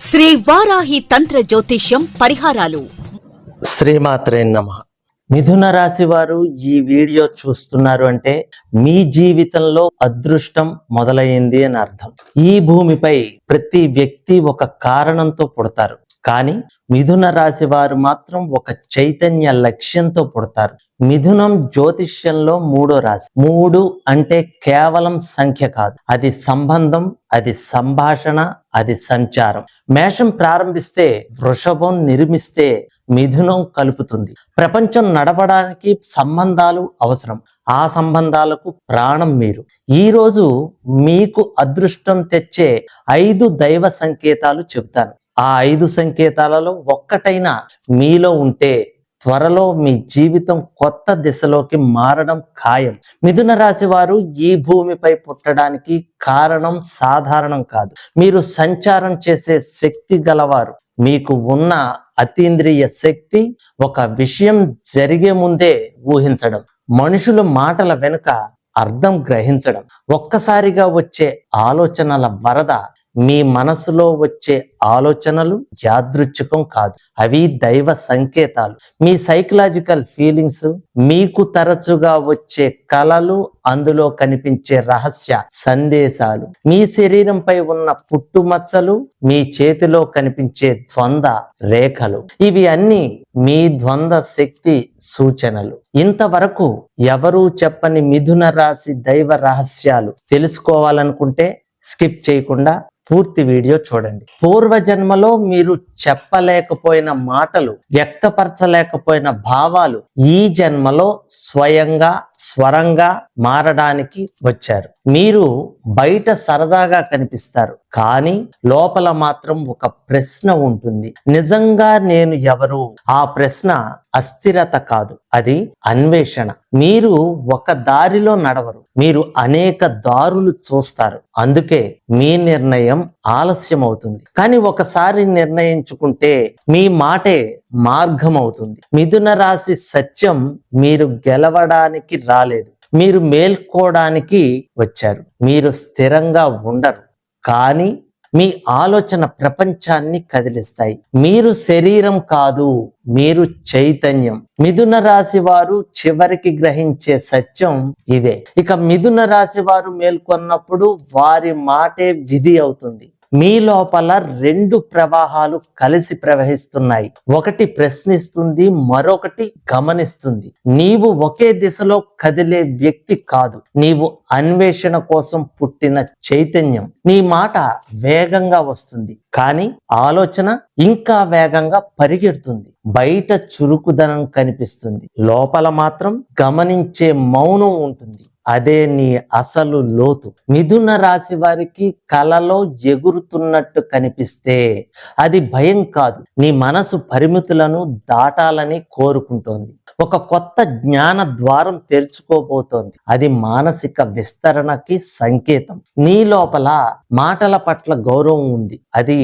శ్రీ వారాహి తంత్ర జ్యోతిష్యం పరిహారాలు. శ్రీమాత్రే నమః. మిథున రాశి వారు ఈ వీడియో చూస్తున్నారు అంటే మీ జీవితంలో అదృష్టం మొదలైంది అని అర్థం. ఈ భూమిపై ప్రతి వ్యక్తి ఒక కారణంతో పుడతారు, కానీ మిథున రాశి వారు మాత్రం ఒక చైతన్య లక్ష్యంతో పుడతారు. మిథునం జ్యోతిష్యంలో 3వ రాశి. 3 అంటే కేవలం సంఖ్య కాదు, అది సంబంధం, అది సంభాషణ, అది సంచారం. మేషం ప్రారంభిస్తే వృషభం నిర్మిస్తే మిథునం కలుపుతుంది. ప్రపంచం నడపడానికి సంబంధాలు అవసరం, ఆ సంబంధాలకు ప్రాణం మీరు. ఈరోజు మీకు అదృష్టం తెచ్చే 5 దైవ సంకేతాలు చెబుతాను. ఆ 5 సంకేతాలలో ఒక్కటైనా మీలో ఉంటే త్వరలో మీ జీవితం కొత్త దిశలోకి మారడం ఖాయం. మిథున రాశి వారు ఈ భూమిపై పుట్టడానికి కారణం సాధారణం కాదు. మీరు సంచారం చేసే శక్తి గలవారు. మీకు ఉన్న అతీంద్రియ శక్తి ఒక విషయం జరిగే ముందే ఊహించడం, మనుషుల మాటల వెనుక అర్థం గ్రహించడం, ఒక్కసారిగా వచ్చే ఆలోచనల వరద. మీ మనసులో వచ్చే ఆలోచనలు యాదృచ్ఛికం కాదు, అవి దైవ సంకేతాలు. మీ సైకలాజికల్ ఫీలింగ్స్, మీకు తరచుగా వచ్చే కలలు, అందులో కనిపించే రహస్య సందేశాలు, మీ శరీరంపై ఉన్న పుట్టుమచ్చలు, మీ చేతిలో కనిపించే ద్వంద్వ రేఖలు, ఇవి అన్నీ మీ ద్వంద్వ శక్తి సూచనలు. ఇంతవరకు ఎవరూ చెప్పని మిథున రాశి దైవ రహస్యాలు తెలుసుకోవాలనుకుంటే స్కిప్ చేయకుండా పూర్తి వీడియో చూడండి. పూర్వజన్మలో మీరు చెప్పలేకపోయిన మాటలు, వ్యక్తపరచలేకపోయిన భావాలు ఈ జన్మలో స్వయంగా స్వరంగా మారడానికి వచ్చారు. మీరు బయట సరదాగా కనిపిస్తారు, కానీ లోపల మాత్రం ఒక ప్రశ్న ఉంటుంది. నిజంగా నేను ఎవరు? ఆ ప్రశ్న అస్థిరత కాదు, అది అన్వేషణ. మీరు ఒక దారిలో నడవరు, మీరు అనేక దారులు చూస్తారు. అందుకే మీ నిర్ణయం ఆలస్యం అవుతుంది, కానీ ఒకసారి నిర్ణయించుకుంటే మీ మాటే మార్గం అవుతుంది. మిథున రాశి సత్యం, మీరు గెలవడానికి రాలేదు, మీరు మేల్కోవడానికి వచ్చారు. మీరు స్థిరంగా ఉండరు, కానీ మీ ఆలోచన ప్రపంచాన్ని కదిలిస్తాయి. మీరు శరీరం కాదు, మీరు చైతన్యం. మిథున రాశి వారు చివరికి గ్రహించే సత్యం ఇదే. ఇక మిథున రాశి వారు మేల్కొన్నప్పుడు వారి మాటే విధి అవుతుంది. మీ లోపల 2 ప్రవాహాలు కలిసి ప్రవహిస్తున్నాయి. ఒకటి ప్రశ్నిస్తుంది, మరొకటి గమనిస్తుంది. నీవు ఒకే దిశలో కదిలే వ్యక్తి కాదు, నీవు అన్వేషణ కోసం పుట్టిన చైతన్యం. నీ మాట వేగంగా వస్తుంది, కానీ ఆలోచన ఇంకా వేగంగా పరిగెడుతుంది. బయట చురుకుదనం కనిపిస్తుంది, లోపల మాత్రం గమనించే మౌనం ఉంటుంది. అదే నీ అసలు లోతు. మిథున రాశి వారికి కలలో ఎగురుతున్నట్టు కనిపిస్తే అది భయం కాదు, నీ మనసు పరిమితులను దాటాలని కోరుకుంటోంది. ఒక కొత్త జ్ఞాన ద్వారం తెరుచుకోబోతోంది, అది మానసిక విస్తరణకి సంకేతం. నీ లోపల మాటల పట్ల గౌరవం ఉంది, అది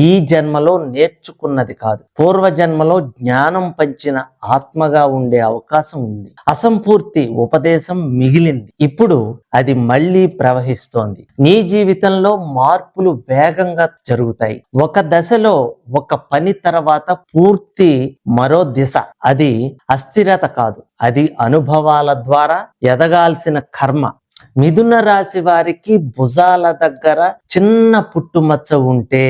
ఈ జన్మలో నేర్చుకున్నది కాదు, పూర్వజన్మలో జ్ఞానం పంచిన ఆత్మగా ఉండే అవకాశం ఉంది. అసంపూర్తి ఉపదేశం మిగిలింది, ఇప్పుడు అది మళ్ళీ ప్రవహిస్తోంది. నీ జీవితంలో మార్పులు వేగంగా జరుగుతాయి. ఒక దశలో ఒక పని తర్వాత పూర్తి మరో దిశ. అది అస్థిరత కాదు, అది అనుభవాల ద్వారా ఎదగాల్సిన కర్మ. మిథున రాశి వారికి భుజాల దగ్గర చిన్న పుట్టుమచ్చ ఉంటే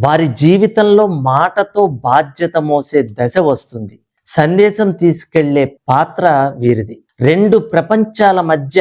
వారి జీవితంలో మాటతో బాధ్యత మోసే దశ వస్తుంది. సందేశం తీసుకెళ్లే పాత్ర వీరిది. 2 ప్రపంచాల మధ్య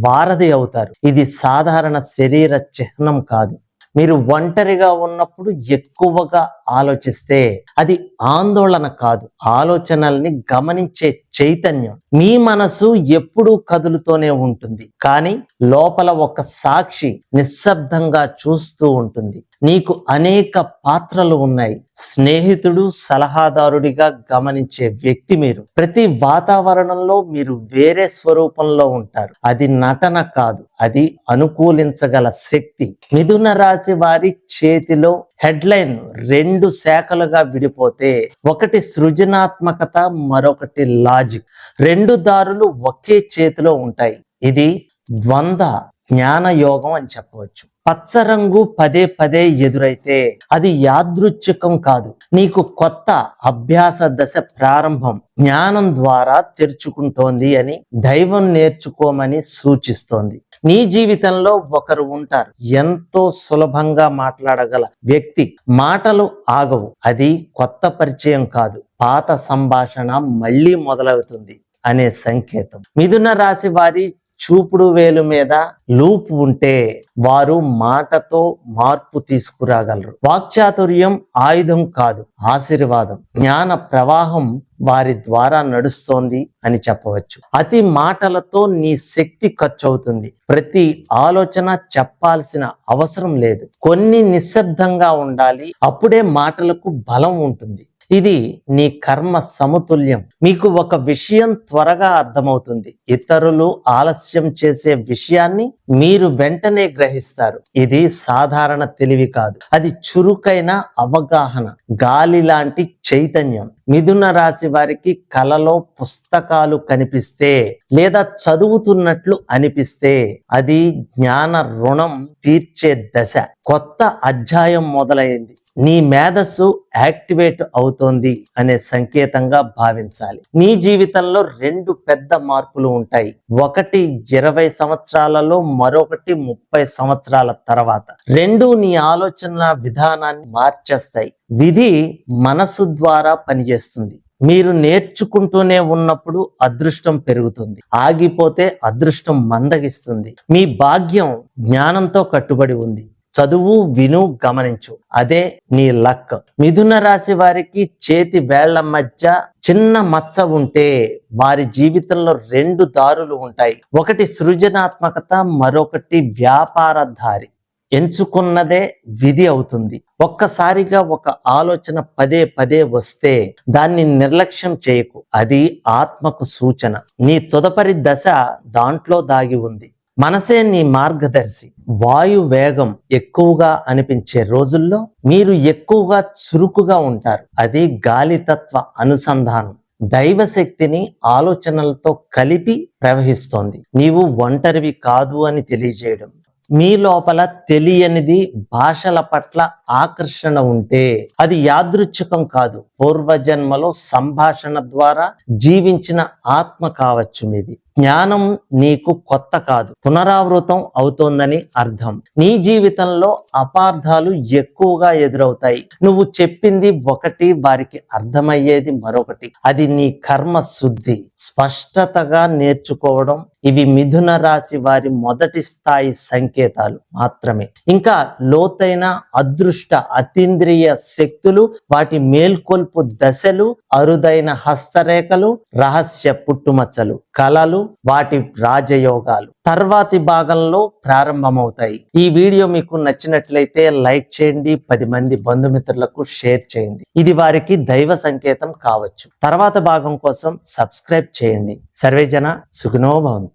వారధి అవుతారు. ఇది సాధారణ శరీర చిహ్నం కాదు. మీరు ఒంటరిగా ఉన్నప్పుడు ఎక్కువగా ఆలోచిస్తే అది ఆందోళన కాదు, ఆలోచనల్ని గమనించే చైతన్యం. మీ మనసు ఎప్పుడూ కదులుతూనే ఉంటుంది, కానీ లోపల ఒక సాక్షి నిశ్శబ్దంగా చూస్తూ ఉంటుంది. నీకు అనేక పాత్రలు ఉన్నాయి. స్నేహితుడు, సలహాదారుడిగా గమనించే వ్యక్తి మీరు. ప్రతి వాతావరణంలో మీరు వేరే స్వరూపంలో ఉంటారు. అది నటన కాదు, అది అనుకూలించగల శక్తి. మిథున రాశి వారి చేతిలో హెడ్లైన్ 2 శాఖలుగా విడిపోతే ఒకటి సృజనాత్మకత, మరొకటి లాజిక్. 2 దారులు ఒకే చేతిలో ఉంటాయి. ఇది ద్వంద్వ జ్ఞాన యోగం అని చెప్పవచ్చు. పచ్చ రంగు పదే పదే ఎదురైతే అది యాదృచ్ఛికం కాదు, నీకు కొత్త అభ్యాస దశ ప్రారంభం జ్ఞానం ద్వారా తెరుచుకుంటోంది అని దైవం నేర్చుకోమని సూచిస్తోంది. నీ జీవితంలో ఒకరు ఉంటారు, ఎంతో సులభంగా మాట్లాడగల వ్యక్తి. మాటలు ఆగవు, అది కొత్త పరిచయం కాదు, పాత సంభాషణ మళ్ళీ మొదలవుతుంది అనే సంకేతం. మిథున రాశి వారి చూపుడు వేలు మీద లూప్ ఉంటే వారు మాటతో మార్పు తీసుకురాగలరు. వాక్చాతుర్యం ఆయుధం కాదు, ఆశీర్వాదం. జ్ఞాన ప్రవాహం వారి ద్వారా నడుస్తోంది అని చెప్పవచ్చు. అతి మాటలతో నీ శక్తి ఖర్చు అవుతుంది. ప్రతి ఆలోచన చెప్పాల్సిన అవసరం లేదు, కొన్ని నిశ్శబ్దంగా ఉండాలి, అప్పుడే మాటలకు బలం ఉంటుంది. ఇది నీ కర్మ సమతుల్యం. మీకు ఒక విషయం త్వరగా అర్థమవుతుంది, ఇతరులు ఆలస్యం చేసే విషయాన్ని మీరు వెంటనే గ్రహిస్తారు. ఇది సాధారణ తెలివి కాదు, అది చురుకైన అవగాహన, గాలి లాంటి చైతన్యం. మిథున రాశి వారికి కలలో పుస్తకాలు కనిపిస్తే లేదా చదువుతున్నట్లు అనిపిస్తే అది జ్ఞాన రుణం తీర్చే దశ. కొత్త అధ్యాయం మొదలైంది, నీ మేధస్సు యాక్టివేట్ అవుతోంది అనే సంకేతంగా భావించాలి. నీ జీవితంలో రెండు పెద్ద మార్పులు ఉంటాయి, ఒకటి 20 సంవత్సరాలలో, మరొకటి 30 సంవత్సరాల తర్వాత. రెండు నీ ఆలోచన విధానాన్ని మార్చేస్తాయి. విధి మనసు ద్వారా పనిచేస్తుంది. మీరు నేర్చుకుంటూనే ఉన్నప్పుడు అదృష్టం పెరుగుతుంది, ఆగిపోతే అదృష్టం మందగిస్తుంది. మీ భాగ్యం జ్ఞానంతో కట్టుబడి ఉంది. చదువు, విను, గమనించు, అదే నీ లక్. మిథున రాశి వారికి చేతి వేళ్ల మధ్య చిన్న మచ్చ ఉంటే వారి జీవితంలో రెండు దారులు ఉంటాయి, ఒకటి సృజనాత్మకత, మరొకటి వ్యాపార దారి. ఎంచుకున్నదే విధి అవుతుంది. ఒక్కసారిగా ఒక ఆలోచన పదే పదే వస్తే దాన్ని నిర్లక్ష్యం చేయకు, అది ఆత్మకు సూచన. నీ తదుపరి దశ దాంట్లో దాగి ఉంది. మనసే నీ మార్గదర్శి. వాయు వేగం ఎక్కువగా అనిపించే రోజుల్లో మీరు ఎక్కువగా చురుకుగా ఉంటారు, అది గాలితత్వ అనుసంధానం. దైవశక్తిని ఆలోచనలతో కలిపి ప్రవహిస్తోంది. నీవు ఒంటరివి కాదు అని తెలియజేయడం. మీ లోపల తెలియనిది భాషల పట్ల ఆకర్షణ ఉంటే అది యాదృచ్ఛికం కాదు, పూర్వజన్మలో సంభాషణ ద్వారా జీవించిన ఆత్మ కావచ్చు మీది. జ్ఞానం నీకు కొత్త కాదు, పునరావృతం అవుతోందని అర్థం. నీ జీవితంలో అపార్థాలు ఎక్కువగా ఎదురవుతాయి. నువ్వు చెప్పింది ఒకటి, వారికి అర్థమయ్యేది మరొకటి. అది నీ కర్మ శుద్ధి. స్పష్టతగా నేర్చుకోవడం, ఇవి మిథున రాశి వారి మొదటి స్థాయి సంకేతాలు మాత్రమే. ఇంకా లోతైన అదృష్ట అతీంద్రియ శక్తులు, వాటి మేల్కొల్పు దశలు, అరుదైన హస్తరేఖలు, రహస్య పుట్టుమచ్చలు, కళలు, వాటి రాజయోగాలు తర్వాతి భాగంలో ప్రారంభమవుతాయి. ఈ వీడియో మీకు నచ్చినట్లయితే లైక్ చేయండి, 10 మంది బంధుమిత్రులకు షేర్ చేయండి. ఇది వారికి దైవ సంకేతం కావచ్చు. తర్వాత భాగం కోసం సబ్స్క్రైబ్ చేయండి. సర్వేజన సుఖినో భవంతు.